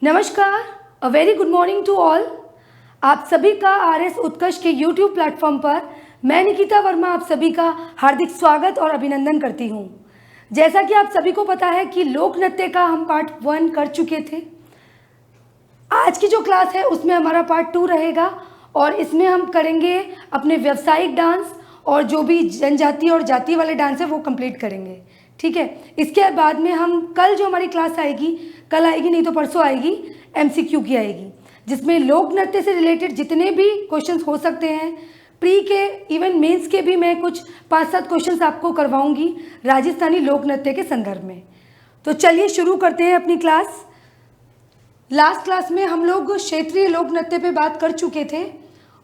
नमस्कार, a very good morning to all. आप सभी का आरएस उत्कर्ष के यूट्यूब प्लेटफॉर्म पर मैं निकिता वर्मा आप सभी का हार्दिक स्वागत और अभिनंदन करती हूँ। जैसा कि आप सभी को पता है कि लोक नृत्य का हम पार्ट 1 कर चुके थे। आज की जो क्लास है उसमें हमारा पार्ट 2 रहेगा और इसमें हम करेंगे अपने व्यावसायिक डांस और जो भी जनजाति और जाति वाले डांस है वो कंप्लीट करेंगे। ठीक है, इसके बाद में हम कल जो हमारी क्लास आएगी, कल आएगी नहीं तो परसों आएगी, एमसीक्यू की आएगी, जिसमें लोक नृत्य से रिलेटेड जितने भी क्वेश्चंस हो सकते हैं, प्री के इवन मेंस के भी मैं कुछ 5-7 क्वेश्चंस आपको करवाऊंगी राजस्थानी लोक नृत्य के संदर्भ में। तो चलिए शुरू करते हैं अपनी क्लास। लास्ट क्लास में हम लोग क्षेत्रीय लोक नृत्य पे बात कर चुके थे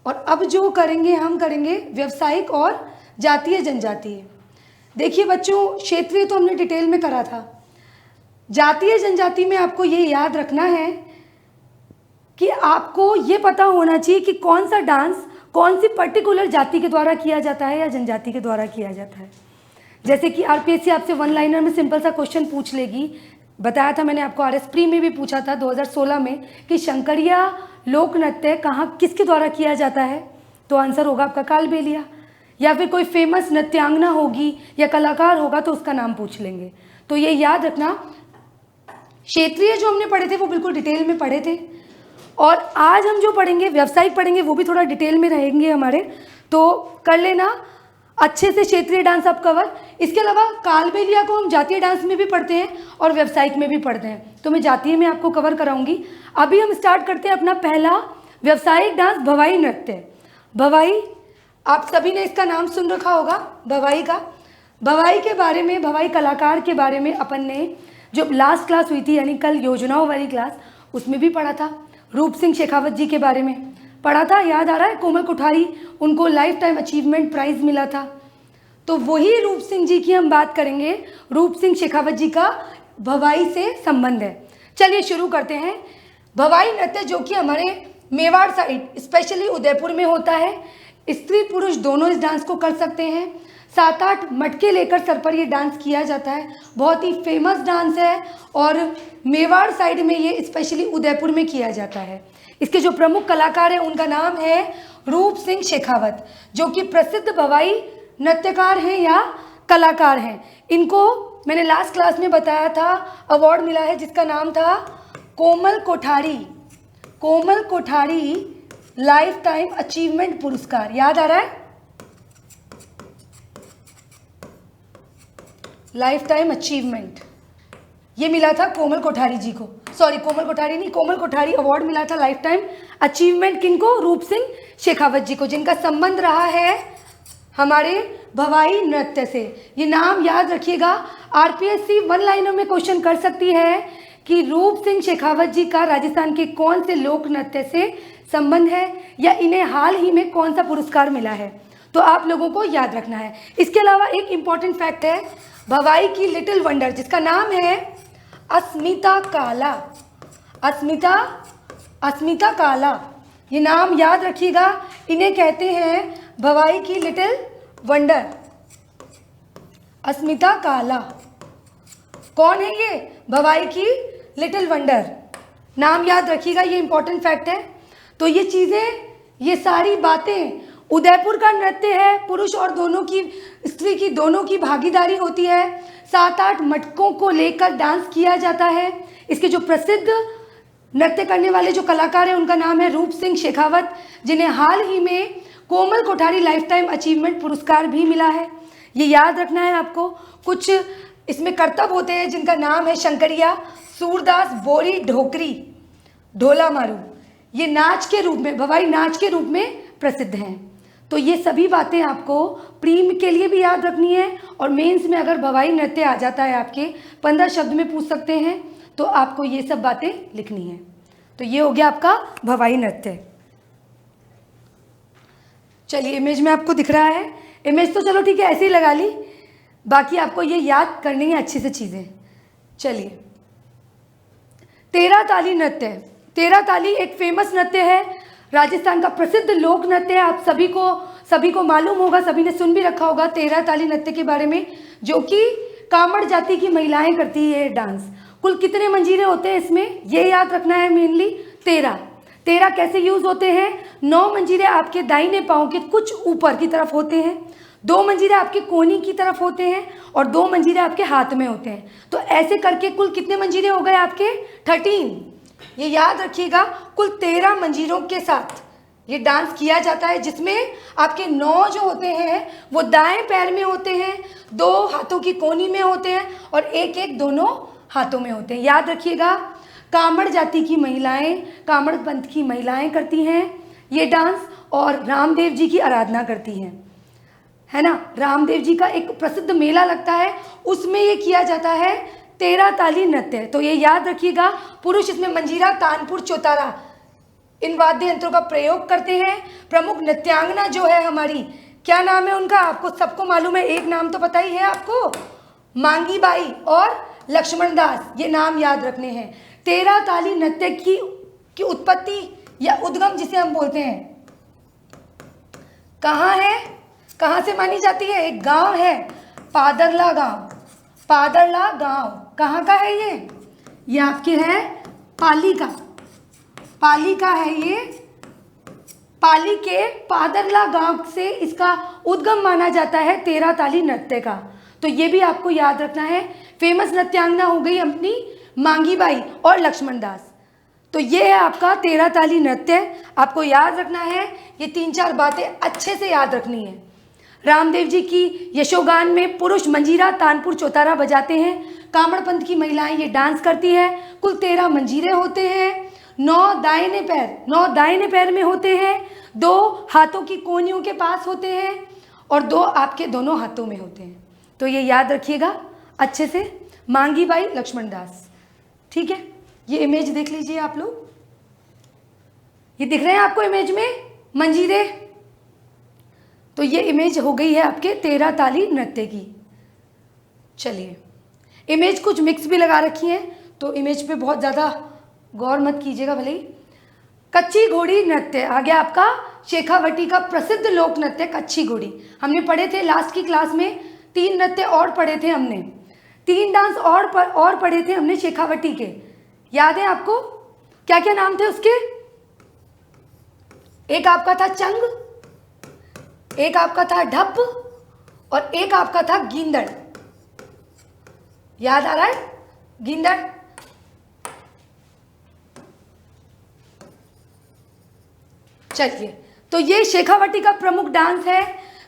और अब जो करेंगे हम करेंगे व्यावसायिक और जातीय जनजातीय। देखिए बच्चों, क्षेत्रीय तो हमने डिटेल में करा था। जातीय जनजाति में आपको ये याद रखना है कि आपको ये पता होना चाहिए कि कौन सा डांस कौन सी पर्टिकुलर जाति के द्वारा किया जाता है या जनजाति के द्वारा किया जाता है। जैसे कि आरपीएससी आपसे 1 लाइनर में सिंपल सा क्वेश्चन पूछ लेगी। बताया था मैंने आपको, आरएस प्री में भी पूछा था 2016 में कि शंकरिया लोक नृत्य कहाँ किसके द्वारा किया जाता है, तो आंसर होगा आपका कालबेलिया। या फिर कोई फेमस नृत्यांगना होगी या कलाकार होगा तो उसका नाम पूछ लेंगे। तो ये याद रखना, क्षेत्रीय जो हमने पढ़े थे वो बिल्कुल डिटेल में पढ़े थे और आज हम जो पढ़ेंगे व्यावसायिक पढ़ेंगे वो भी थोड़ा डिटेल में रहेंगे हमारे, तो कर लेना अच्छे से क्षेत्रीय डांस आप कवर। इसके अलावा कालबेलिया को हम जातीय डांस में भी पढ़ते हैं और व्यावसायिक में भी पढ़ते हैं, तो मैं जातीय में आपको कवर कराऊंगी। अभी हम स्टार्ट करते हैं अपना पहला व्यावसायिक डांस, भवाई नृत्य। भवाई, आप सभी ने इसका नाम सुन रखा होगा भवाई का। भवाई के बारे में, भवाई कलाकार के बारे में अपन ने जो लास्ट क्लास हुई थी यानी कल योजनाओं वाली क्लास, उसमें भी पढ़ा था। रूप सिंह शेखावत जी के बारे में पढ़ा था, याद आ रहा है? कोमल कोठारी, उनको लाइफ टाइम अचीवमेंट प्राइज मिला था। तो वही रूप सिंह जी की हम बात करेंगे। रूप सिंह शेखावत जी का भवाई से संबंध है। चलिए शुरू करते हैं। भवाई नृत्य जो कि हमारे मेवाड़ साइड स्पेशली उदयपुर में होता है। स्त्री पुरुष दोनों इस डांस को कर सकते हैं। 7-8 मटके लेकर सर पर ये डांस किया जाता है। बहुत ही फेमस डांस है और मेवाड़ साइड में ये स्पेशली उदयपुर में किया जाता है। इसके जो प्रमुख कलाकार हैं उनका नाम है रूप सिंह शेखावत, जो कि प्रसिद्ध भवाई नृत्यकार हैं या कलाकार हैं। इनको मैंने लास्ट क्लास में बताया था, अवार्ड मिला है जिसका नाम था कोमल कोठारी, कोमल कोठारी लाइफ टाइम अचीवमेंट पुरस्कार। याद आ रहा है? लाइफ टाइम अचीवमेंट ये मिला था कोमल कोठारी जी को। सॉरी, कोमल कोठारी नहीं, कोमल कोठारी अवार्ड मिला था लाइफ टाइम अचीवमेंट किनको? रूप सिंह शेखावत जी को, जिनका संबंध रहा है हमारे भवाई नृत्य से। ये नाम याद रखिएगा। आरपीएससी 1 लाइनर में क्वेश्चन कर सकती है कि रूप सिंह शेखावत जी का राजस्थान के कौन से लोक नृत्य से संबंध है या इन्हें हाल ही में कौन सा पुरस्कार मिला है, तो आप लोगों को याद रखना है। इसके अलावा एक इम्पॉर्टेंट फैक्ट है, भवाई की लिटिल वंडर जिसका नाम है अस्मिता काला, अस्मिता काला, ये नाम याद रखिएगा। इन्हें कहते हैं भवाई की लिटिल वंडर, अस्मिता काला। कौन है ये? भवाई की लिटिल वंडर, नाम याद रखिएगा, ये इंपॉर्टेंट फैक्ट है। तो ये चीज़ें, ये सारी बातें, उदयपुर का नृत्य है, पुरुष और दोनों की, स्त्री की दोनों की भागीदारी होती है। 7-8 मटकों को लेकर डांस किया जाता है। इसके जो प्रसिद्ध नृत्य करने वाले जो कलाकार हैं उनका नाम है रूप सिंह शेखावत, जिन्हें हाल ही में कोमल कोठारी लाइफ टाइम अचीवमेंट पुरस्कार भी मिला है। ये याद रखना है आपको। कुछ इसमें करतब होते हैं जिनका नाम है शंकरिया, सूरदास, बोरी, ढोकरी, ढोला मारू। ये नाच के रूप में, भवाई नाच के रूप में प्रसिद्ध हैं। तो ये सभी बातें आपको प्री के लिए भी याद रखनी है और मेंस में अगर भवाई नृत्य आ जाता है आपके 15 शब्द में पूछ सकते हैं, तो आपको ये सब बातें लिखनी है। तो ये हो गया आपका भवाई नृत्य। चलिए, इमेज में आपको दिख रहा है। इमेज तो चलो ठीक है ऐसे ही लगा ली, बाकी आपको ये याद करनी है अच्छी से चीज़ें। चलिए, तेरा ताली नृत्य। तेरा ताली एक फेमस नृत्य है, राजस्थान का प्रसिद्ध लोक नृत्य है। आप सभी को मालूम होगा, सभी ने सुन भी रखा होगा तेरा ताली नृत्य के बारे में, जो कि कामड़ जाति की महिलाएं करती है डांस। कुल कितने मंजीरे होते हैं इसमें, ये याद रखना है मेनली। 13। 13 कैसे यूज होते हैं, 9 मंजीरे आपके दाहिने पांव के कुछ ऊपर की तरफ होते हैं, 2 मंजीरे आपके कोहनी की तरफ होते हैं और 2 मंजीरे आपके हाथ में होते हैं। तो ऐसे करके कुल कितने मंजीरे हो गए आपके, 13। ये याद रखिएगा, कुल 13 मंजीरों के साथ ये डांस किया जाता है, जिसमें आपके 9 जो होते हैं वो दाएं पैर में होते हैं, 2 हाथों की कोहनी में होते हैं और एक एक दोनों हाथों में होते हैं। याद रखिएगा, कामड़ जाति की महिलाएं, कामड़ पंथ की महिलाएं करती हैं ये डांस और रामदेव जी की आराधना करती हैं, है ना। रामदेव जी का एक प्रसिद्ध मेला लगता है, उसमें ये किया जाता है 13 ताली नृत्य। तो ये याद रखिएगा, पुरुष इसमें मंजीरा, तानपुर, चौतारा इन वाद्य यंत्रों का प्रयोग करते हैं। प्रमुख नृत्यांगना जो है हमारी, क्या नाम है उनका, आपको सबको मालूम है, एक नाम तो पता ही है आपको, मांगी बाई और लक्ष्मण दास, ये नाम याद रखने हैं। 13 ताली नृत्य की उत्पत्ति या उद्गम जिसे हम बोलते हैं, कहाँ है, कहाँ से मानी जाती है, एक गांव है पादरला गांव। पादरला गांव कहाँ का है ये आपके है पाली का, पाली का है ये, पाली के पादरला गांव से इसका उद्गम माना जाता है 13 ताली नृत्य का। तो ये भी आपको याद रखना है। फेमस नृत्यांगना हो गई अपनी मांगी बाई और लक्ष्मण दास। तो ये है आपका 13 ताली नृत्य, आपको याद रखना है। ये 3-4 बातें अच्छे से याद रखनी है। रामदेव जी की यशोगान में पुरुष मंजीरा, तानपुर, चौतारा बजाते हैं, कामड़ पंथ की महिलाएं ये डांस करती है। कुल 13 मंजीरे होते हैं, 9 दाहिने पैर में होते हैं, 2 हाथों की कोहनियों के पास होते हैं और 2 आपके दोनों हाथों में होते हैं। तो ये याद रखिएगा अच्छे से, मांगी बाई, लक्ष्मण दास। ठीक है, ये इमेज देख लीजिए आप लोग, ये दिख रहे हैं आपको इमेज में मंजीरे। तो ये इमेज हो गई है आपके 13 ताली नृत्य की। चलिए, इमेज कुछ मिक्स भी लगा रखी है, तो इमेज पे बहुत ज़्यादा गौर मत कीजिएगा भले ही। कच्ची घोड़ी नृत्य आ गया आपका, शेखावटी का प्रसिद्ध लोक नृत्य कच्ची घोड़ी। हमने पढ़े थे लास्ट की क्लास में, 3 नृत्य और पढ़े थे हमने, 3 डांस और पढ़े थे हमने शेखावटी के। याद है आपको क्या क्या नाम थे उसके? एक आपका था चंग, एक आपका था ढप और एक आपका था गींदड़। याद आ रहा है गींदड़? चलिए, तो ये शेखावटी का प्रमुख डांस है।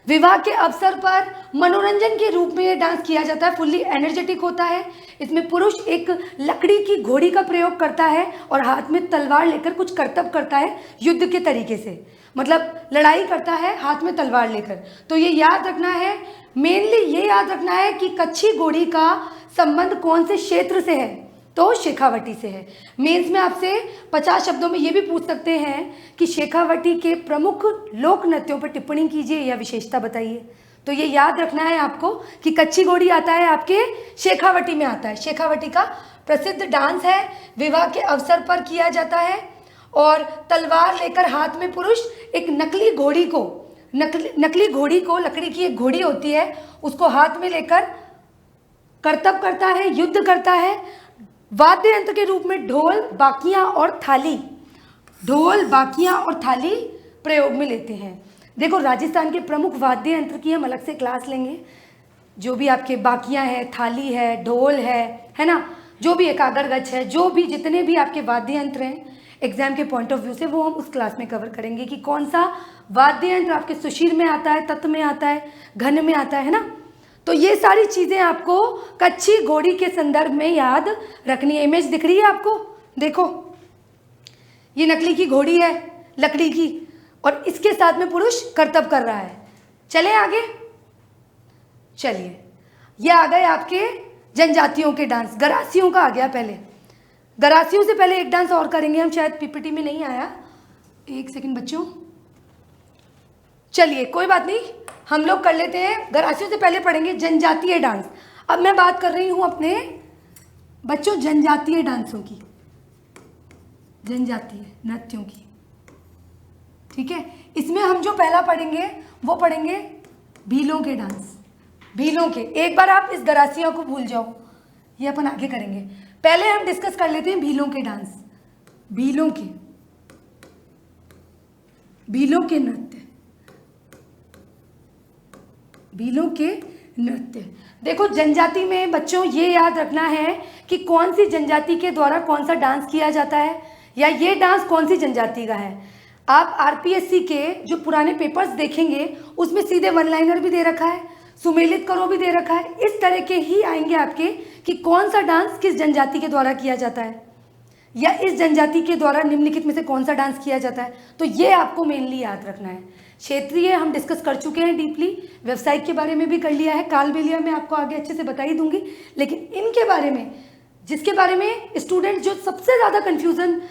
विवाह के अवसर पर मनोरंजन के रूप में ये डांस किया जाता है, फुल्ली एनर्जेटिक होता है। इसमें पुरुष एक लकड़ी की घोड़ी का प्रयोग करता है और हाथ में तलवार लेकर कुछ करतब करता है युद्ध के तरीके से, मतलब लड़ाई करता है हाथ में तलवार लेकर। तो ये याद रखना है, मेनली ये याद रखना है कि कच्ची घोड़ी का संबंध कौन से क्षेत्र से है, तो शेखावटी से है। मेंस में आपसे 50 शब्दों में ये भी पूछ सकते हैं कि शेखावटी के प्रमुख लोक नृत्यों पर टिप्पणी कीजिए या विशेषता बताइए। तो ये याद रखना है आपको कि कच्ची घोड़ी आता है आपके शेखावटी में आता है। शेखावटी का प्रसिद्ध डांस है, विवाह के अवसर पर किया जाता है और तलवार लेकर हाथ में पुरुष एक नकली घोड़ी को, लकड़ी की एक घोड़ी होती है, उसको हाथ में लेकर करतब करता है, युद्ध करता है। वाद्य यंत्र के रूप में ढोल, बाकियां और थाली प्रयोग में लेते हैं। देखो, राजस्थान के प्रमुख वाद्य यंत्र की हम अलग से क्लास लेंगे, जो भी आपके बाकियां है, थाली है, ढोल है ना, जो भी एकाग्रगच्छ है, जो भी जितने भी आपके वाद्य यंत्र हैं एग्जाम के पॉइंट ऑफ व्यू से, वो हम उस क्लास में कवर करेंगे कि कौन सा वाद्य यंत्र आपके सुशीर में आता है, तत् में आता है, घन में आता है ना। तो ये सारी चीज़ें आपको कच्ची घोड़ी के संदर्भ में याद रखनी है। इमेज दिख रही है आपको, देखो ये नकली की घोड़ी है लकड़ी की और इसके साथ में पुरुष करतब कर रहा है। चले आगे, चलिए, ये आ गए आपके जनजातियों के डांस। गरासियों का आ गया पहले। गरासियों से पहले एक डांस और करेंगे हम, शायद पीपीटी में नहीं आया, एक सेकंड बच्चों। चलिए, कोई बात नहीं, हम लोग कर लेते हैं। गरासियों से पहले पढ़ेंगे जनजातीय डांस। अब मैं बात कर रही हूं अपने बच्चों जनजातीय डांसों की, जनजातीय नृत्यों की। ठीक है, इसमें हम जो पहला पढ़ेंगे वो पढ़ेंगे भीलों के डांस। भीलों के, एक बार आप इस गरासियों को भूल जाओ, ये अपन आगे करेंगे। पहले हम डिस्कस कर लेते हैं भीलों के डांस, भीलों के नृत्य, भीलों के नृत्य। देखो जनजाति में बच्चों ये याद रखना है कि कौन सी जनजाति के द्वारा कौन सा डांस किया जाता है, या ये डांस कौन सी जनजाति का है। आप आरपीएससी के जो पुराने पेपर्स देखेंगे उसमें सीधे वन लाइनर भी दे रखा है, सुमेलित करो भी दे रखा है। इस तरह के ही आएंगे आपके कि कौन सा डांस किस जनजाति के द्वारा किया जाता है, या इस जनजाति के द्वारा निम्नलिखित में से कौन सा डांस किया जाता है। तो ये आपको मेनली याद रखना है। क्षेत्रीय हम डिस्कस कर चुके हैं डीपली, व्यवसायिक के बारे में भी कर लिया है, कालबेलिया में आपको आगे अच्छे से बता ही दूंगी। लेकिन इनके बारे में, जिसके बारे में स्टूडेंट जो सबसे ज़्यादा कन्फ्यूज़न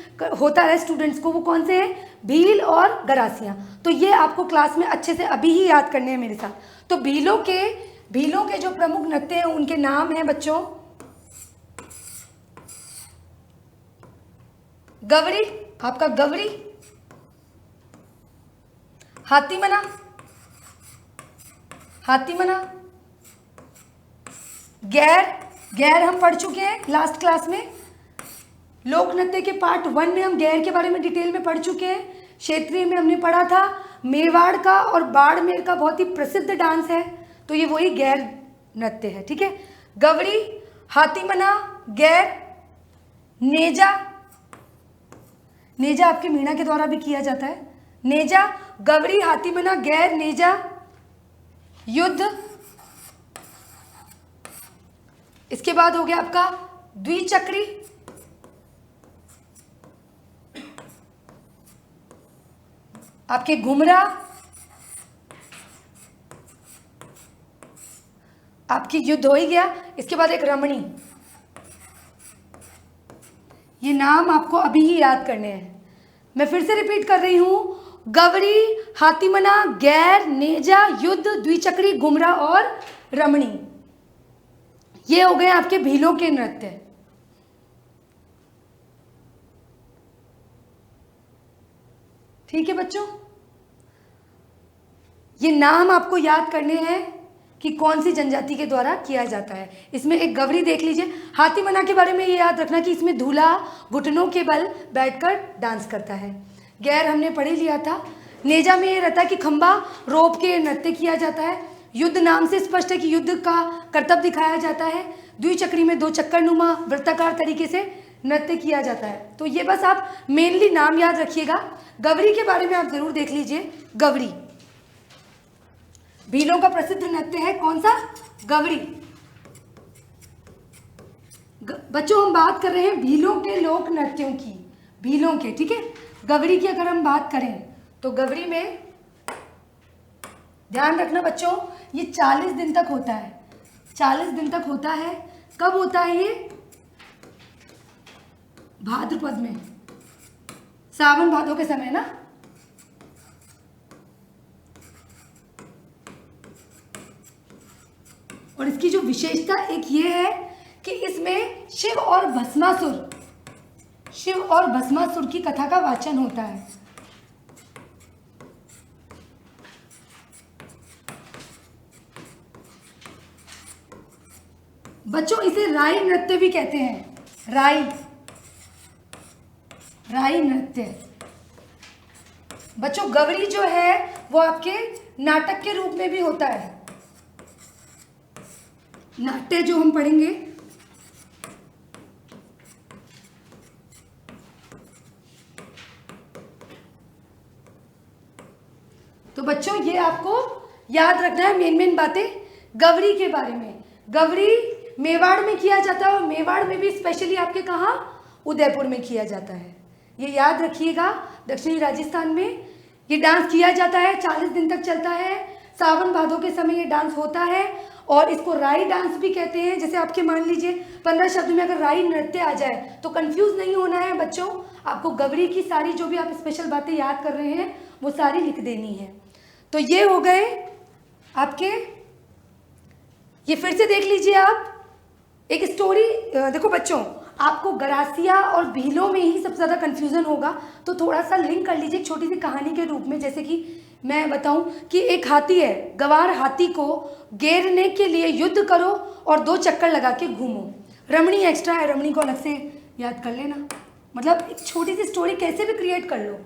होता है स्टूडेंट्स को, वो कौन से हैं, भील और गरासियाँ। तो ये आपको क्लास में अच्छे से अभी ही याद करने हैं मेरे साथ। तो भीलों के जो प्रमुख नृत्य हैं उनके नाम हैं बच्चों, गवरी, आपका गवरी, हाथीमना, गैर हम पढ़ चुके हैं लास्ट क्लास में। लोक नृत्य के पार्ट 1 में हम गैर के बारे में डिटेल में पढ़ चुके हैं। क्षेत्रीय में हमने पढ़ा था मेवाड़ का और बाड़मेर का बहुत ही प्रसिद्ध डांस है, तो ये वही गैर नृत्य है। ठीक है, गवरी, हाथीमना, गैर, नेजा आपके मीणा के द्वारा भी किया जाता है। नेजा, गवरी, हाथीमना, गैर, नेजा, युद्ध। इसके बाद हो गया आपका द्विचक्री, आपके घुमरा, आपकी युद्ध हो ही गया। इसके बाद एक रमणी। ये नाम आपको अभी ही याद करने हैं। मैं फिर से रिपीट कर रही हूं, गवरी, हाथीमना, गैर, नेजा, युद्ध, द्विचक्री, घुमरा और रमणी। ये हो गए आपके भीलों के नृत्य। ठीक है बच्चों, ये नाम आपको याद करने हैं कि कौन सी जनजाति के द्वारा किया जाता है। इसमें एक गवरी देख लीजिए। हाथीमना के बारे में ये याद रखना कि इसमें दूल्हा घुटनों के बल बैठकर डांस करता है। गैर हमने पढ़ ही लिया था। नेजा में ये रहता है कि खंबा रोप के नृत्य किया जाता है। युद्ध नाम से स्पष्ट है कि युद्ध का करतब दिखाया जाता है। द्विचक्री में 2 चक्कर नुमा वृत्ताकार तरीके से नृत्य किया जाता है। तो ये बस आप मेनली नाम याद रखिएगा। गवरी के बारे में आप जरूर देख लीजिए। गवरी भीलों का प्रसिद्ध नृत्य है। कौन सा? गवरी। बच्चों हम बात कर रहे हैं भीलों के लोक नृत्यों की, भीलों के, ठीक है। गवरी की अगर हम बात करें तो गवरी में ध्यान रखना बच्चों, ये 40 दिन तक होता है। 40 दिन तक होता है। कब होता है ये? भाद्रपद में, सावन भादों के समय ना। और इसकी जो विशेषता एक ये है कि इसमें शिव और भस्मासुर की कथा का वाचन होता है। बच्चों इसे राई नृत्य भी कहते हैं। राई नृत्य। बच्चों गवरी जो है वो आपके नाटक के रूप में भी होता है। नाट्य जो हम पढ़ेंगे, तो बच्चों ये आपको याद रखना है मेन बातें गवरी के बारे में। गवरी मेवाड़ में किया जाता है और मेवाड़ में भी स्पेशली आपके कहाँ? उदयपुर में किया जाता है। ये याद रखिएगा। दक्षिणी राजस्थान में ये डांस किया जाता है। 40 दिन तक चलता है। सावन भादों के समय ये डांस होता है और इसको राई डांस भी कहते हैं। जैसे आपके मान लीजिए 15 शब्द में अगर राई नृत्य आ जाए तो कंफ्यूज नहीं होना है बच्चों। आपको गवरी की सारी जो भी आप स्पेशल बातें याद कर रहे हैं वो सारी लिख देनी है। तो ये हो गए आपके, ये फिर से देख लीजिए आप एक स्टोरी। देखो बच्चों, आपको गरासिया और भीलों में ही सबसे ज़्यादा कन्फ्यूज़न होगा, तो थोड़ा सा लिंक कर लीजिए एक छोटी सी कहानी के रूप में। जैसे कि मैं बताऊं कि एक हाथी है, गवार हाथी को घेरने के लिए युद्ध करो और 2 चक्कर लगा के घूमो। रमणी एक्स्ट्रा है, रमणी को अलग से याद कर लेना। मतलब एक छोटी सी स्टोरी कैसे भी क्रिएट कर लो।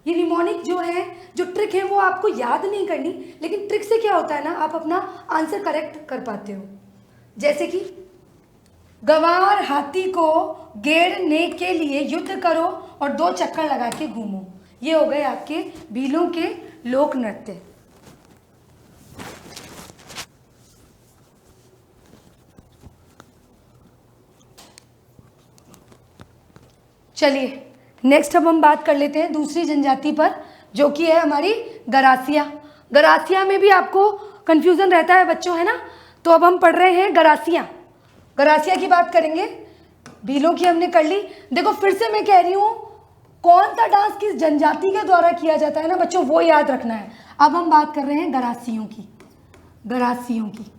ये निमोनिक जो है, जो ट्रिक है वो आपको याद नहीं करनी, लेकिन ट्रिक से क्या होता है ना, आप अपना आंसर करेक्ट कर पाते हो। जैसे कि गंवार हाथी को गेरने के लिए युद्ध करो और 2 चक्कर लगा के घूमो। ये हो गए आपके भीलों के लोक नृत्य। चलिए नेक्स्ट अब हम बात कर लेते हैं दूसरी जनजाति पर, जो कि है हमारी गरासिया। गरासिया में भी आपको कंफ्यूजन रहता है बच्चों, है ना। तो अब हम पढ़ रहे हैं गरासिया। गरासिया की बात करेंगे। भीलों की हमने कर ली। देखो फिर से मैं कह रही हूँ, कौन सा डांस किस जनजाति के द्वारा किया जाता है ना बच्चों, वो याद रखना है। अब हम बात कर रहे हैं गरासियों की। गरासियों की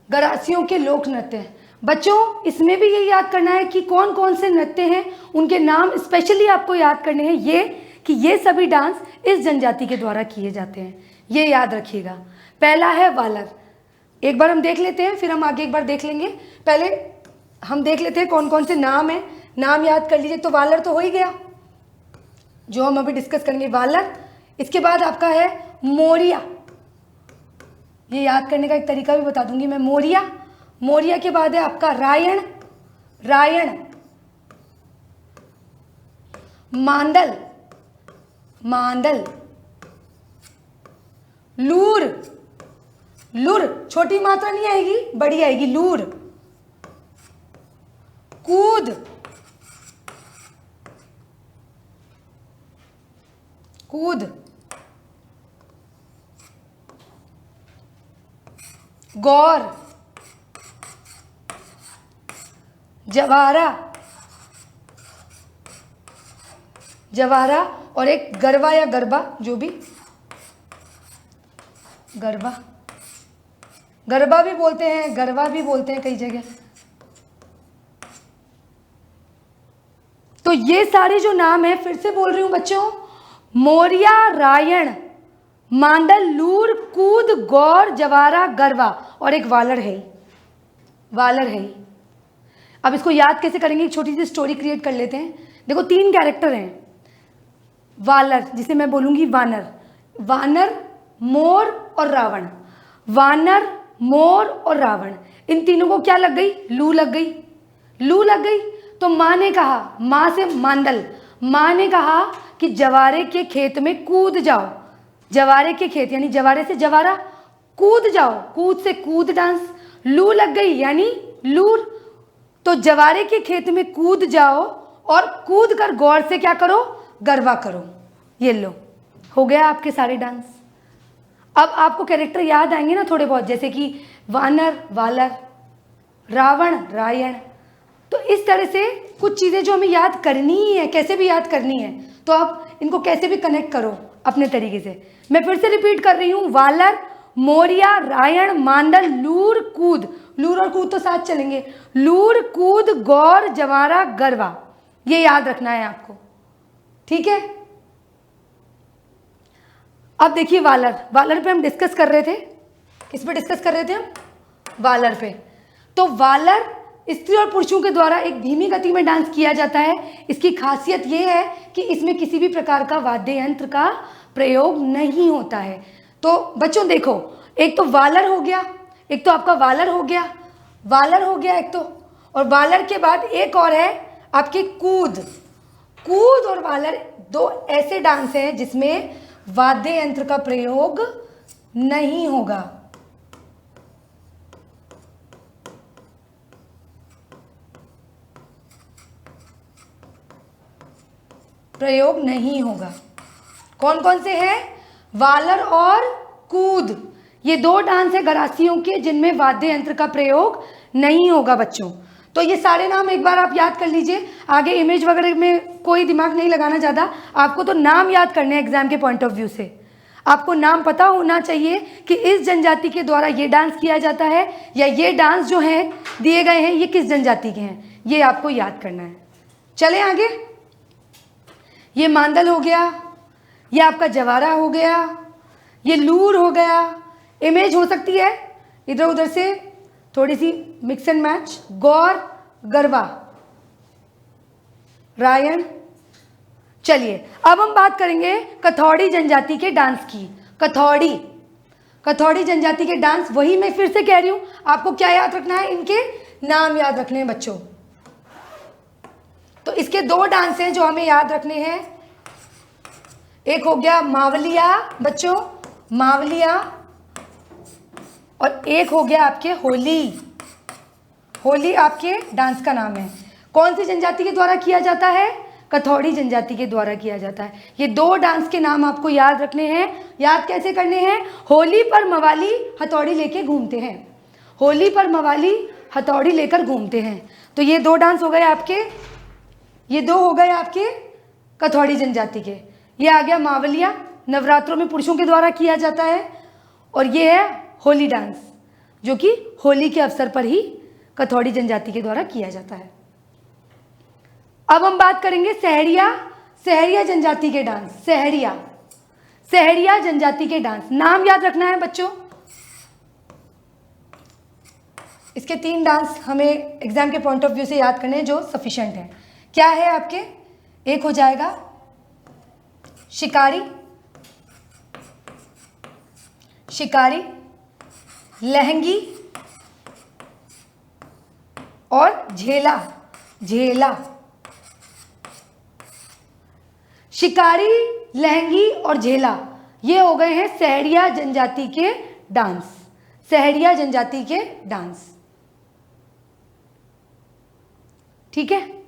गरासियों के लोक नृत्य हैं बच्चों। इसमें भी ये याद करना है कि कौन कौन से नृत्य हैं, उनके नाम स्पेशली आपको याद करने हैं। ये कि ये सभी डांस इस जनजाति के द्वारा किए जाते हैं, ये याद रखिएगा। पहला है वालर। एक बार हम देख लेते हैं, फिर हम आगे एक बार देख लेंगे। पहले हम देख लेते हैं कौन कौन से नाम हैं, नाम याद कर लीजिए। तो वालर तो हो ही गया, जो हम अभी डिस्कस करेंगे, वालर। इसके बाद आपका है मोरिया। ये याद करने का एक तरीका भी बता दूंगी मैं। मोरिया, मोरिया के बाद है आपका रायण। रायण, मांडल, मांडल, लूर। लूर छोटी मात्रा नहीं आएगी, बड़ी आएगी, लूर। कूद, कूद। गौर, जवारा, जवारा। और एक गरबा या गरबा, जो भी, गरबा, गरबा भी बोलते हैं, गरबा भी बोलते हैं कई जगह। तो ये सारे जो नाम है, फिर से बोल रही हूं बच्चों, मोरिया, रायण, मांडल, लूर, कूद, गौर, जवारा, गरबा और एक वालर है। वालर है। अब इसको याद कैसे करेंगे, एक छोटी सी स्टोरी क्रिएट कर लेते हैं। देखो 3 कैरेक्टर हैं। वालर, जिसे मैं बोलूंगी वानर। वानर, मोर और रावण। वानर, मोर और रावण, इन तीनों को क्या लग गई, लू लग गई। लू लग गई तो माँ ने कहा, माँ से मांडल, माँ ने कहा कि जवारे के खेत में कूद जाओ। जवारे के खेत यानी जवारे से जवारा, कूद जाओ, कूद से कूद डांस। लू लग गई यानी लूर। तो जवारे के खेत में कूद जाओ और कूद कर गौर से क्या करो, गरबा करो। ये लो, हो गया आपके सारे डांस। अब आपको कैरेक्टर याद आएंगे ना थोड़े बहुत, जैसे कि वानर, वालर, रावण, रायण। तो इस तरह से कुछ चीज़ें जो हमें याद करनी ही है, कैसे भी याद करनी है, तो आप इनको कैसे भी कनेक्ट करो अपने तरीके से। मैं फिर से रिपीट कर रही हूँ, वालर, मोरिया, रायण, मांडल, लूर, कूद। लूर और कूद तो साथ चलेंगे। लूर, कूद, गौर, जवारा, गरबा, ये याद रखना है आपको, ठीक है। अब देखिए वालर। वालर पे हम डिस्कस कर रहे थे, किस पे डिस्कस कर रहे थे हम, वालर पे। तो वालर स्त्री और पुरुषों के द्वारा एक धीमी गति में डांस किया जाता है। इसकी खासियत ये है कि इसमें किसी भी प्रकार का वाद्य यंत्र का प्रयोग नहीं होता है। तो बच्चों देखो, एक तो वालर हो गया, एक तो आपका वालर हो गया, वालर हो गया एक तो, और वालर के बाद एक और है आपके कूद। कूद और वालर 2 ऐसे डांस हैं जिसमें वाद्य यंत्र का प्रयोग नहीं होगा। प्रयोग नहीं होगा। कौन कौन से हैं, वालर और कूद। ये 2 डांस है गरासियों के जिनमें वाद्य यंत्र का प्रयोग नहीं होगा बच्चों। तो ये सारे नाम एक बार आप याद कर लीजिए। आगे इमेज वगैरह में कोई दिमाग नहीं लगाना ज़्यादा, आपको तो नाम याद करने हैं एग्जाम के पॉइंट ऑफ व्यू से। आपको नाम पता होना चाहिए कि इस जनजाति के द्वारा ये डांस किया जाता है, या ये डांस जो है दिए गए हैं ये किस जनजाति के हैं, ये आपको याद करना है। चले आगे, ये मांदल हो गया, ये आपका जवारा हो गया, ये लूर हो गया। इमेज हो सकती है इधर उधर से थोड़ी सी मिक्स एंड मैच। गौर, गरबा, रायन। चलिए अब हम बात करेंगे कथौड़ी जनजाति के डांस की। कथौड़ी जनजाति के डांस, वही मैं फिर से कह रही हूं, आपको क्या याद रखना है, इनके नाम याद रखने हैं बच्चों। तो इसके दो डांस हैं जो हमें याद रखने हैं। एक हो गया मावलिया बच्चों, मावलिया, और एक हो गया आपके होली। होली आपके डांस का नाम है। कौन सी जनजाति के द्वारा किया जाता है? कथौड़ी जनजाति के द्वारा किया जाता है। ये दो डांस के नाम आपको याद रखने हैं। याद कैसे करने हैं? होली पर मवाली हथौड़ी लेके घूमते हैं, होली पर मवाली हथौड़ी लेकर घूमते हैं। तो ये दो डांस हो गए आपके, ये दो हो गए आपके कथौड़ी जनजाति के। ये आ गया मावलिया, नवरात्रों में पुरुषों के द्वारा किया जाता है, और ये है होली डांस जो कि होली के अवसर पर ही कथौड़ी जनजाति के द्वारा किया जाता है। अब हम बात करेंगे सहरिया जनजाति के डांस। सहरिया जनजाति के डांस, नाम याद रखना है बच्चों। इसके 3 डांस हमें एग्जाम के पॉइंट ऑफ व्यू से याद करने हैं जो सफिशिएंट है। क्या है आपके? एक हो जाएगा शिकारी, लहंगी और झेला। शिकारी, लहंगी और झेला, ये हो गए हैं सहरिया जनजाति के डांस। सहरिया जनजाति के डांस, ठीक है।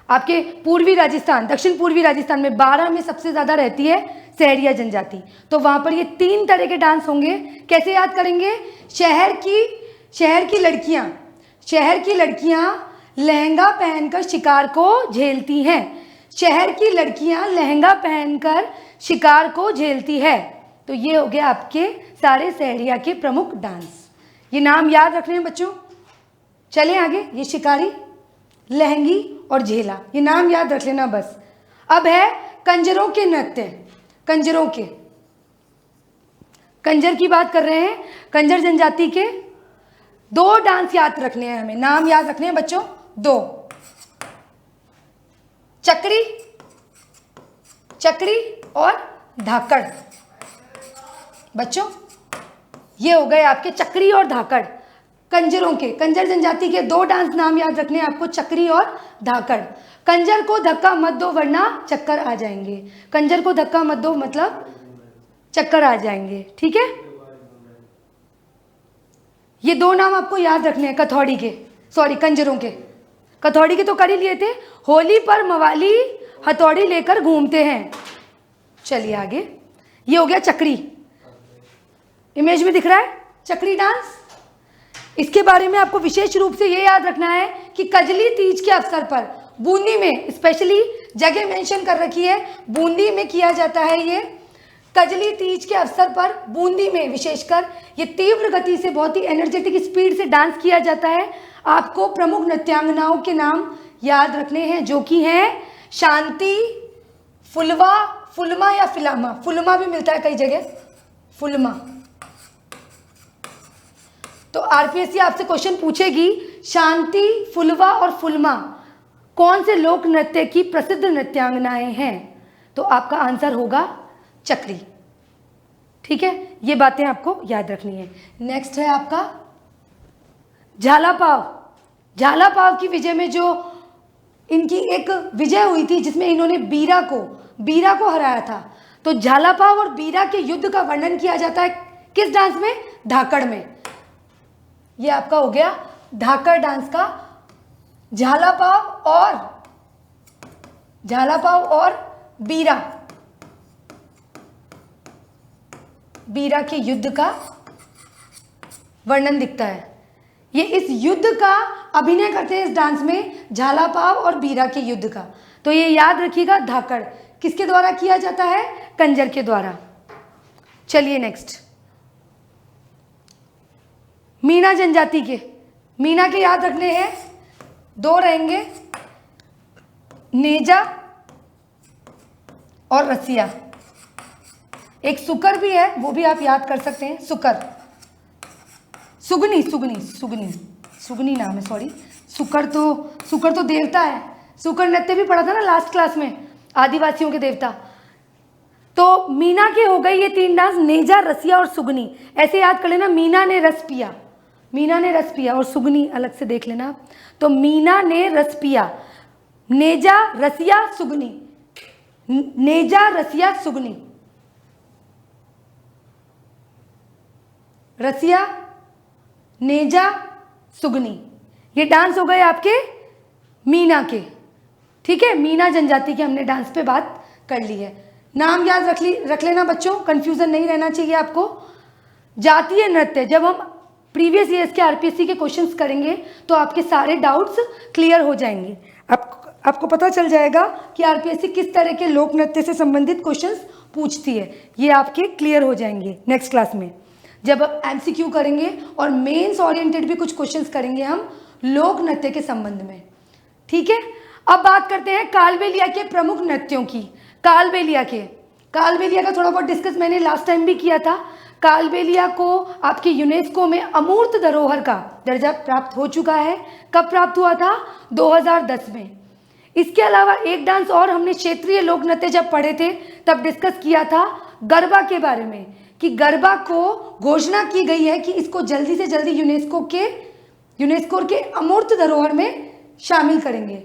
आपके पूर्वी राजस्थान, दक्षिण पूर्वी राजस्थान में 12 में सबसे ज्यादा रहती है सहरिया जनजाति, तो वहां पर ये 3 तरह के डांस होंगे। कैसे याद करेंगे? शहर की लड़कियां लहंगा पहनकर शिकार को झेलती हैं। शहर की लड़कियां लहंगा पहनकर शिकार को झेलती है। तो ये हो गया आपके सारे सहरिया के प्रमुख डांस। ये नाम याद रखने हैं बच्चों। चलें आगे, ये शिकारी, लहंगी और झेला, ये नाम याद रख लेना बस। अब है कंजरों के नृत्य। कंजर की बात कर रहे हैं। कंजर जनजाति के 2 डांस याद रखने हैं हमें, नाम याद रखने हैं बच्चों 2। चक्री और धाकड़। बच्चों ये हो गए आपके चक्री और धाकड़। कंजर जनजाति के 2 डांस नाम याद रखने हैं आपको, चक्री और धाकड़। कंजर को धक्का मत दो वरना चक्कर आ जाएंगे। कंजर को धक्का मत दो मतलब चक्कर आ जाएंगे, ठीक है। ये 2 नाम आपको याद रखने हैं कंजरों के। कथौड़ी के तो कर ही लिए थे। होली पर मवाली हथौड़ी लेकर घूमते हैं। चलिए आगे, ये हो गया चक्री। इमेज में दिख रहा है चक्री डांस। इसके बारे में आपको विशेष रूप से ये याद रखना है कि कजली तीज के अवसर पर बूंदी में, स्पेशली जगह मेंशन कर रखी है, बूंदी में किया जाता है। ये कजली तीज के अवसर पर बूंदी में विशेषकर ये तीव्र गति से, बहुत ही एनर्जेटिक स्पीड से डांस किया जाता है। आपको प्रमुख नृत्यांगनाओं के नाम याद रखने हैं जो कि हैं शांति, फुलमा या फिलामा। फुलमा भी मिलता है कई जगह, फुलमा। तो आरपीएससी आपसे क्वेश्चन पूछेगी शांति, फुलवा और फुलमा कौन से लोक नृत्य की प्रसिद्ध नृत्यांगनाएं हैं? तो आपका आंसर होगा चक्री, ठीक है। ये बातें आपको याद रखनी है। नेक्स्ट है आपका झालापाव की विजय में जो इनकी एक विजय हुई थी जिसमें इन्होंने बीरा को हराया था। तो झालापाव और बीरा के युद्ध का वर्णन किया जाता है किस डांस में? धाकड़ में। ये आपका हो गया धाकड़ डांस का। झालापाव और बीरा के युद्ध का वर्णन दिखता है। ये इस युद्ध का अभिनय करते हैं इस डांस में, झालापाव और बीरा के युद्ध का। तो ये याद रखिएगा, धाकड़ किसके द्वारा किया जाता है? कंजर के द्वारा। चलिए नेक्स्ट, मीणा जनजाति के। मीणा के याद रखने हैं दो रहेंगे, नेजा और रसिया। एक सुकर भी है, वो भी आप याद कर सकते हैं, सुकर, सुगनी सुगनी सुगनी सुगनी नाम है, सॉरी। सुकर तो देवता है। सुकर नृत्य भी पढ़ा था ना लास्ट क्लास में, आदिवासियों के देवता। तो मीना के हो गए ये तीन डांस, नेजा, रसिया और सुगनी। ऐसे याद कर लेना, मीना ने रस पिया, मीना ने रस पिया, और सुगनी अलग से देख लेना। तो मीना ने रस पिया, नेजा, रसिया, सुगनी, नेजा, रसिया, सुगनी, रसिया, नेजा, सुगनी। ये डांस हो गए आपके मीना के, ठीक है। मीना जनजाति के हमने डांस पे बात कर ली है। नाम याद रख लेना बच्चों, कंफ्यूजन नहीं रहना चाहिए आपको। जातीय नृत्य, जब हम प्रीवियस ईयर्स के आरपीएससी के क्वेश्चंस करेंगे तो आपके सारे डाउट्स क्लियर हो जाएंगे। आपको पता चल जाएगा कि आरपीएससी किस तरह के लोक नृत्य से संबंधित क्वेश्चंस पूछती है। ये आपके क्लियर हो जाएंगे नेक्स्ट क्लास में, जब एमसीक्यू करेंगे और मेंस ओरिएंटेड भी कुछ क्वेश्चंस करेंगे हम लोक नृत्य के संबंध में, ठीक है। अब बात करते हैं कालबेलिया के प्रमुख नृत्यों की। कालबेलिया का थोड़ा बहुत डिस्कस मैंने लास्ट टाइम भी किया था। कालबेलिया को आपके यूनेस्को में अमूर्त धरोहर का दर्जा प्राप्त हो चुका है। कब प्राप्त हुआ था? 2010 में। इसके अलावा एक डांस और हमने क्षेत्रीय लोक नृत्य जब पढ़े थे तब डिस्कस किया था गरबा के बारे में, कि गरबा को घोषणा की गई है कि इसको जल्दी से जल्दी यूनेस्को के अमूर्त धरोहर में शामिल करेंगे,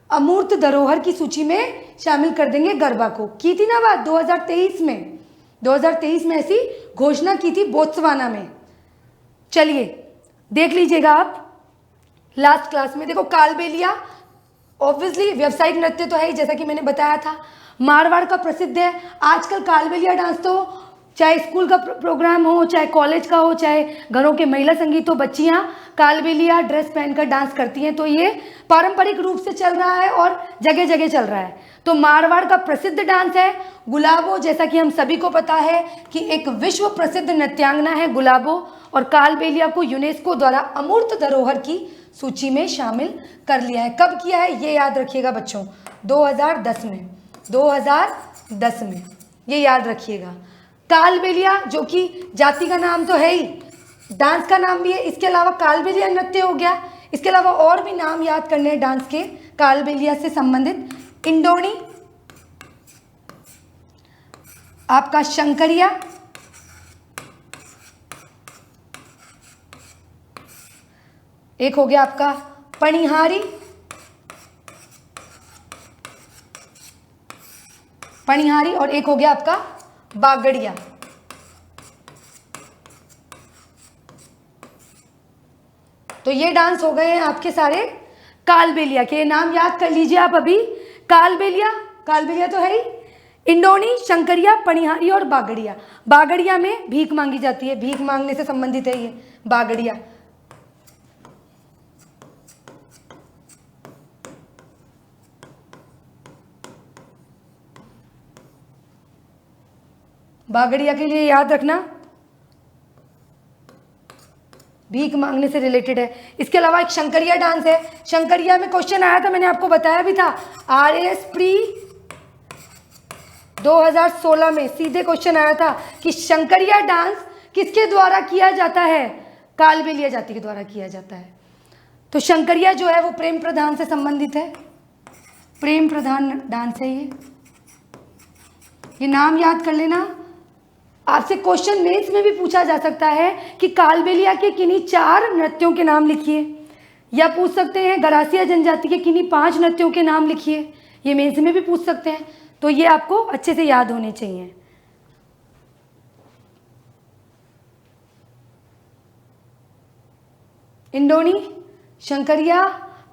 अमूर्त धरोहर की सूची में शामिल कर देंगे गरबा को। की थी ना बात 2023 में ऐसी घोषणा की थी बोत्सवाना में। चलिए देख लीजिएगा आप लास्ट क्लास में। देखो कालबेलिया ऑब्वियसली व्यावसायिक नृत्य तो है ही, जैसा कि मैंने बताया था। मारवाड़ का प्रसिद्ध है। आजकल कालबेलिया डांस तो चाहे स्कूल का प्रोग्राम हो, चाहे कॉलेज का हो, चाहे घरों के महिला संगीत हो, बच्चियां कालबेलिया ड्रेस पहनकर डांस करती हैं। तो ये पारंपरिक रूप से चल रहा है और जगह जगह चल रहा है। तो मारवाड़ का प्रसिद्ध डांस है गुलाबो, जैसा कि हम सभी को पता है कि एक विश्व प्रसिद्ध नृत्यांगना है गुलाबो, और कालबेलिया को यूनेस्को द्वारा अमूर्त धरोहर की सूची में शामिल कर लिया है। कब किया है ये याद रखिएगा बच्चों, 2010 में, 2010 में, ये याद रखिएगा। कालबेलिया जो कि जाति का नाम तो है ही, डांस का नाम भी है। इसके अलावा कालबेलिया नृत्य हो गया। इसके अलावा और भी नाम याद करने हैं डांस के कालबेलिया से संबंधित। इंडोनी, आपका शंकरिया, एक हो गया आपका पणिहारी, और एक हो गया आपका बागड़िया। तो ये डांस हो गए हैं आपके सारे कालबेलिया के। नाम याद कर लीजिए आप अभी। कालबेलिया तो है ही। इंडोनी, शंकरिया, पणिहारी और बागड़िया। बागड़िया में भीख मांगी जाती है, भीख मांगने से संबंधित है ये बागड़िया। बागड़िया के लिए याद रखना भीख मांगने से रिलेटेड है। इसके अलावा एक शंकरिया डांस है। शंकरिया में क्वेश्चन आया था, मैंने आपको बताया भी था, आरएएस प्री 2016 में सीधे क्वेश्चन आया था कि शंकरिया डांस किसके द्वारा किया जाता है? कालबेलिया जाति के द्वारा किया जाता है। तो शंकरिया जो है वो प्रेम प्रधान से संबंधित है, प्रेम प्रधान डांस है ये नाम याद कर लेना। आपसे क्वेश्चन मेंस में भी पूछा जा सकता है कि कालबेलिया के किन्हीं 4 नृत्यों के नाम लिखिए, या पूछ सकते हैं गरासिया जनजाति के किन्हीं 5 नृत्यों के नाम लिखिए, ये मेंस में भी पूछ सकते हैं। तो ये आपको अच्छे से याद होने चाहिए। इंडोनी, शंकरिया,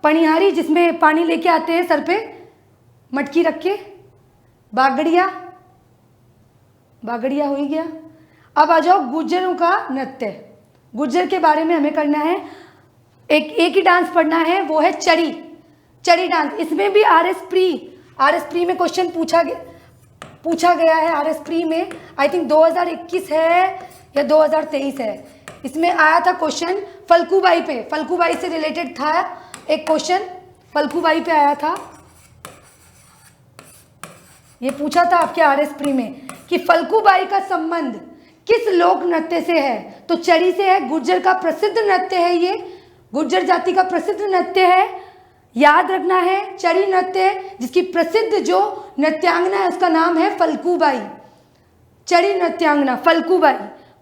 पणिहारी जिसमें पानी लेके आते हैं सर पे मटकी रख के, बागड़िया हो ही गया। अब आ जाओ गुज्जरों का नृत्य। गुज्जर के बारे में हमें करना है, एक ही डांस पढ़ना है, वो है चड़ी डांस। इसमें भी आरएस प्री में क्वेश्चन पूछा गया है। आरएस प्री में आई थिंक 2021 है या 2023 है। इसमें आया था क्वेश्चन फल्गुबाई पे, फल्गुबाई से रिलेटेड था एक क्वेश्चन। फल्गुबाई पे आया था। ये पूछा था आपके आरएस प्री में कि फल्गुबाई का संबंध किस लोक नृत्य से है, तो चरी से है। गुर्जर का प्रसिद्ध नृत्य है, ये गुर्जर जाति का प्रसिद्ध नृत्य है, याद रखना है। चरी नृत्य जिसकी प्रसिद्ध जो नृत्यांगना है उसका नाम है फल्गुबाई। चरी नृत्यांगना फल्गुबाई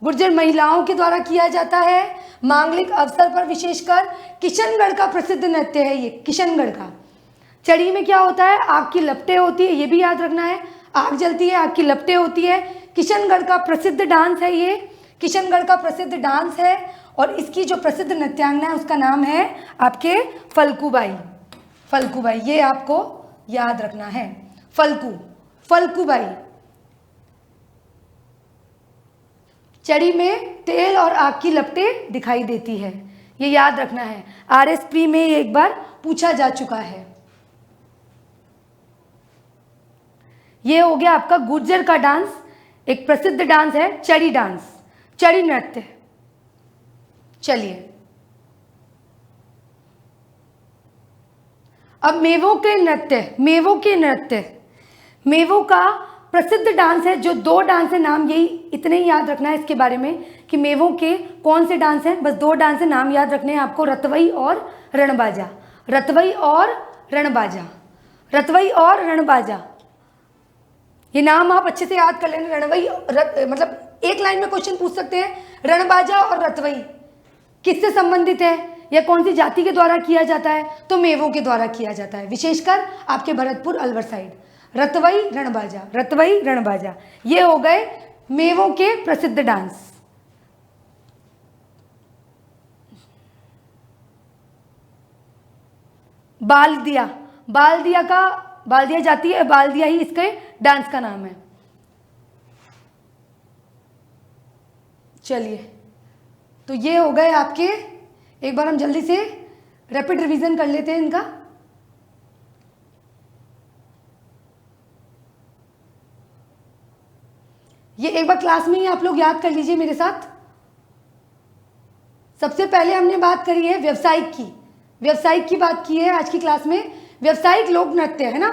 गुर्जर महिलाओं के द्वारा किया जाता है मांगलिक अवसर पर, विशेषकर किशनगढ़ का प्रसिद्ध नृत्य है ये, किशनगढ़ का। चरी में क्या होता है, आग की लपटें होती है, ये भी याद रखना है, आग जलती है, आग की लपटें होती है। किशनगढ़ का प्रसिद्ध डांस है ये, किशनगढ़ का प्रसिद्ध डांस है, और इसकी जो प्रसिद्ध नृत्यांगना है उसका नाम है आपके फल्गुबाई। फल्गुबाई ये आपको याद रखना है, फल्गुबाई। चरी में तेल और आग की लपटें दिखाई देती है, ये याद रखना है। आरएस प्री में ये एक बार पूछा जा चुका है। ये हो गया आपका गुर्जर का डांस, एक प्रसिद्ध डांस है चरी डांस, चरी नृत्य। चलिए अब मेवों के नृत्य, मेवों का प्रसिद्ध डांस है, जो 2 डांस है, नाम यही इतने ही याद रखना है इसके बारे में कि मेवों के कौन से डांस हैं, बस 2 डांस है, नाम याद रखने हैं आपको, रतवई और रणबाजा। रतवई और रणबाजा, ये नाम आप अच्छे से याद कर लेना। रणवई मतलब एक लाइन में क्वेश्चन पूछ सकते हैं, रणबाजा और रतवई किससे संबंधित है या कौन सी जाति के द्वारा किया जाता है, तो मेवों के द्वारा किया जाता है, विशेषकर आपके भरतपुर अलवर साइड। रतवई रणबाजा ये हो गए मेवों के प्रसिद्ध डांस। बाल्दिया जाती है, बाल्दिया ही इसके डांस का नाम है। चलिए तो ये हो गए आपके, एक बार हम जल्दी से रैपिड रिवीजन कर लेते हैं इनका। ये एक बार क्लास में ही आप लोग याद कर लीजिए मेरे साथ। सबसे पहले हमने बात करी है व्यावसायिक की बात की है आज की क्लास में। व्यावसायिक लोक नृत्य है ना,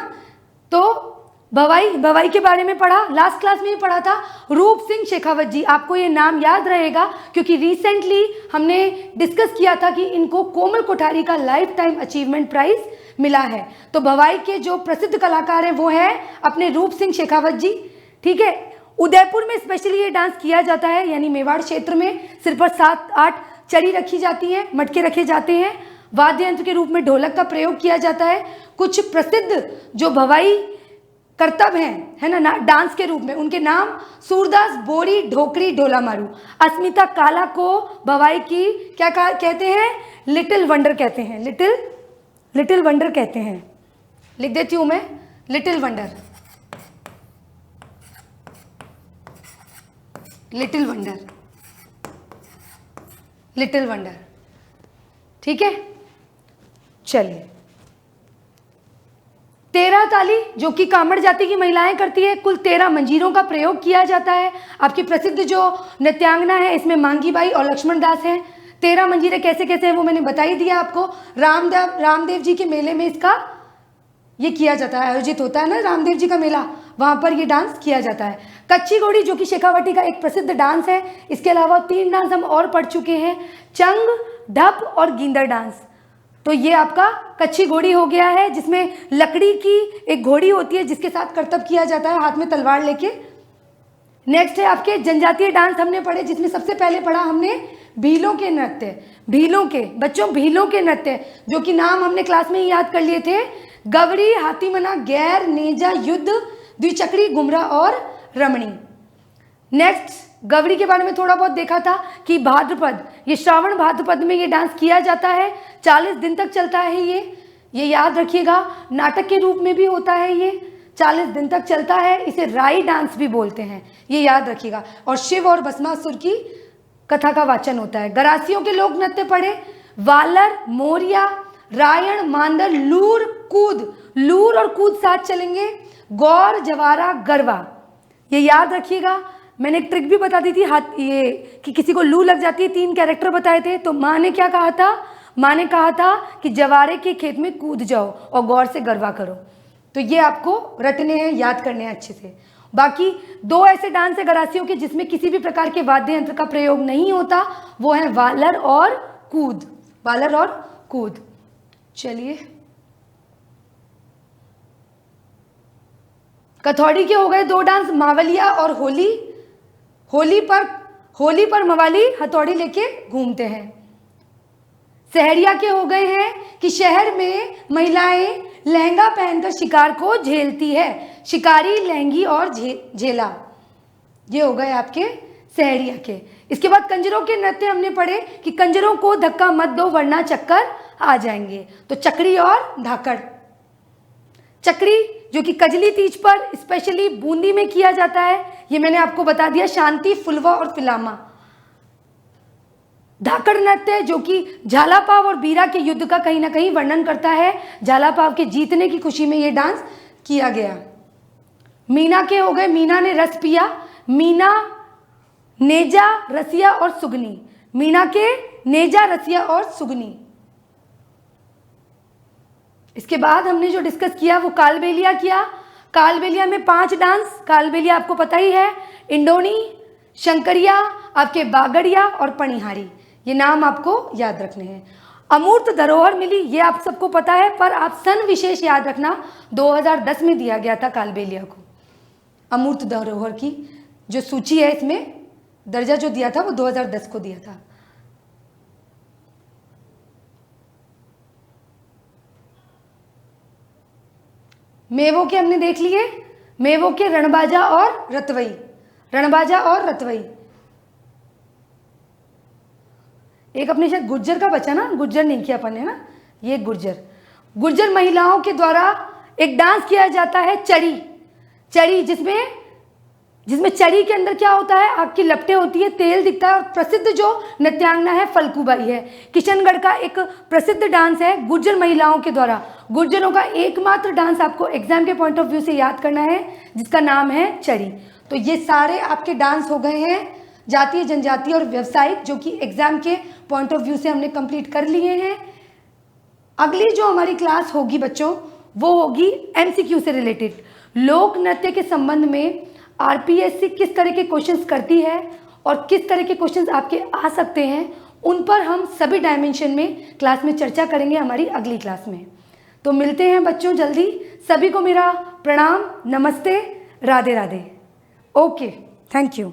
तो भवाई के बारे में पढ़ा, लास्ट क्लास में ही पढ़ा था। रूप सिंह शेखावत जी, आपको ये नाम याद रहेगा क्योंकि रिसेंटली हमने डिस्कस किया था कि इनको कोमल कोठारी का लाइफ टाइम अचीवमेंट प्राइज मिला है। तो भवाई के जो प्रसिद्ध कलाकार हैं वो है अपने रूप सिंह शेखावत जी, ठीक है। उदयपुर में स्पेशली ये डांस किया जाता है, यानी मेवाड़ क्षेत्र में सिर पर 7-8 चरी रखी जाती है, मटके रखे जाते हैं, वाद्य यंत्र के रूप में ढोलक का प्रयोग किया जाता है। कुछ प्रसिद्ध जो भवाई करतब हैं, है ना, डांस के रूप में, उनके नाम सूरदास, बोरी, ढोकरी, ढोला मारू। अस्मिता काला को भवाई की क्या कहते हैं, लिटिल वंडर कहते हैं, लिटिल वंडर कहते हैं। लिख देती हूँ मैं, लिटिल वंडर, ठीक है। चलिए, 13 ताली जो कि कामड़ जाति की महिलाएं करती है, कुल 13 मंजीरों का प्रयोग किया जाता है। आपकी प्रसिद्ध जो नृत्यांगना है इसमें मांगी बाई और लक्ष्मण दास हैं। 13 मंजीरें कैसे कैसे हैं वो मैंने बता ही दिया आपको। रामदेव जी के मेले में इसका ये किया जाता है, आयोजित होता है ना रामदेव जी का मेला, वहाँ पर ये डांस किया जाता है। कच्ची घोड़ी जो कि शेखावटी का एक प्रसिद्ध डांस है। इसके अलावा 3 डांस हम और पढ़ चुके हैं, चंग, ढप और गींदड़ डांस। तो ये आपका कच्ची घोड़ी हो गया है, जिसमें लकड़ी की एक घोड़ी होती है जिसके साथ करतब किया जाता है, हाथ में तलवार लेके। नेक्स्ट है आपके जनजातीय डांस हमने पढ़े, जिसमें सबसे पहले पढ़ा हमने भीलों के नृत्य, भीलों के नृत्य जो कि नाम हमने क्लास में ही याद कर लिए थे, गवरी, हाथीमना, गैर, नेजा, युद्ध, द्विचक्री, गुमरा और रमणी। नेक्स्ट गवरी के बारे में थोड़ा बहुत देखा था कि भाद्रपद, ये श्रावण भाद्रपद में ये डांस किया जाता है, 40 दिन तक चलता है ये याद रखिएगा। नाटक के रूप में भी होता है, ये 40 दिन तक चलता है, इसे राई डांस भी बोलते हैं, ये याद रखिएगा। और शिव और भस्मासुर की कथा का वाचन होता है। गरासियों के लोक नृत्य पढ़े, वालर, मोरिया, रायण, मांदर, लूर और कूद साथ चलेंगे, गौर, जवारा, गरबा, ये याद रखिएगा। मैंने एक ट्रिक भी बता दी थी, हाथ ये कि किसी को लू लग जाती है, 3 कैरेक्टर बताए थे। तो माँ ने क्या कहा था, माँ ने कहा था कि जवारे के खेत में कूद जाओ और गौर से गरबा करो। तो ये आपको रटने हैं, याद करने हैं अच्छे से। बाकी 2 ऐसे डांस है गरासियों के जिसमें किसी भी प्रकार के वाद्य यंत्र का प्रयोग नहीं होता, वो है वालर और कूद। वालर और कूद। चलिए, कथौड़ी के हो गए 2 डांस, मावलिया और होली। होली पर मवाली हथौड़ी लेके घूमते हैं। सहरिया के हो गए हैं कि शहर में महिलाएं लहंगा पहनकर शिकार को झेलती है। शिकारी, लहंगी और झेला, ये हो गए आपके सहरिया के। इसके बाद कंजरों के नृत्य हमने पढ़े कि कंजरों को धक्का मत दो वरना चक्कर आ जाएंगे। तो चक्री और धाकड़। चक्री जो कि कजली तीज पर स्पेशली बूंदी में किया जाता है, ये मैंने आपको बता दिया, शांति, फुलवा और फिलामा। धाकड़ नृत्य जो कि झालापाव और बीरा के युद्ध का कहीं ना कहीं वर्णन करता है। झालापाव के जीतने की खुशी में ये डांस किया गया। मीना के हो गए, मीना ने रस पिया। मीना, नेजा, रसिया और सुगनी। मीना के नेजा, रसिया और सुगनी। इसके बाद हमने जो डिस्कस किया वो कालबेलिया किया। कालबेलिया में 5 डांस। कालबेलिया आपको पता ही है, इंडोनी, शंकरिया, आपके बागड़िया और पणिहारी। ये नाम आपको याद रखने हैं। अमूर्त धरोहर मिली, ये आप सबको पता है, पर आप सन विशेष याद रखना, 2010 में दिया गया था कालबेलिया को। अमूर्त धरोहर की जो सूची है, इसमें दर्जा जो दिया था वो 2010 को दिया था। मेवों के हमने देख लिए। मेवों के रणबाजा और रतवई। रणबाजा और रतवई। एक अपने शायद गुर्जर का बचा ना, गुर्जर नहीं किया अपन ने ना, ये गुर्जर महिलाओं के द्वारा एक डांस किया जाता है चरी। चरी जिसमें चरी के अंदर क्या होता है, आग की लपटें होती है, तेल दिखता है। और प्रसिद्ध जो नृत्यांगना है फल्गुबाई है। किशनगढ़ का एक प्रसिद्ध डांस है गुर्जर महिलाओं के द्वारा। गुर्जरों का एकमात्र डांस आपको एग्जाम के पॉइंट ऑफ व्यू से याद करना है, जिसका नाम है चरी। तो ये सारे आपके डांस हो गए हैं जातीय, जनजातीय और व्यावसायिक, जो कि एग्जाम के पॉइंट ऑफ व्यू से हमने कंप्लीट कर लिए हैं। अगली जो हमारी क्लास होगी बच्चों, वो होगी एमसीक्यू से रिलेटेड। लोक नृत्य के संबंध में आरपीएससी किस तरह के क्वेश्चंस करती है और किस तरह के क्वेश्चंस आपके आ सकते हैं, उन पर हम सभी डायमेंशन में क्लास में चर्चा करेंगे हमारी अगली क्लास में। तो मिलते हैं बच्चों जल्दी। सभी को मेरा प्रणाम, नमस्ते, Radhe Radhe. Okay, thank you.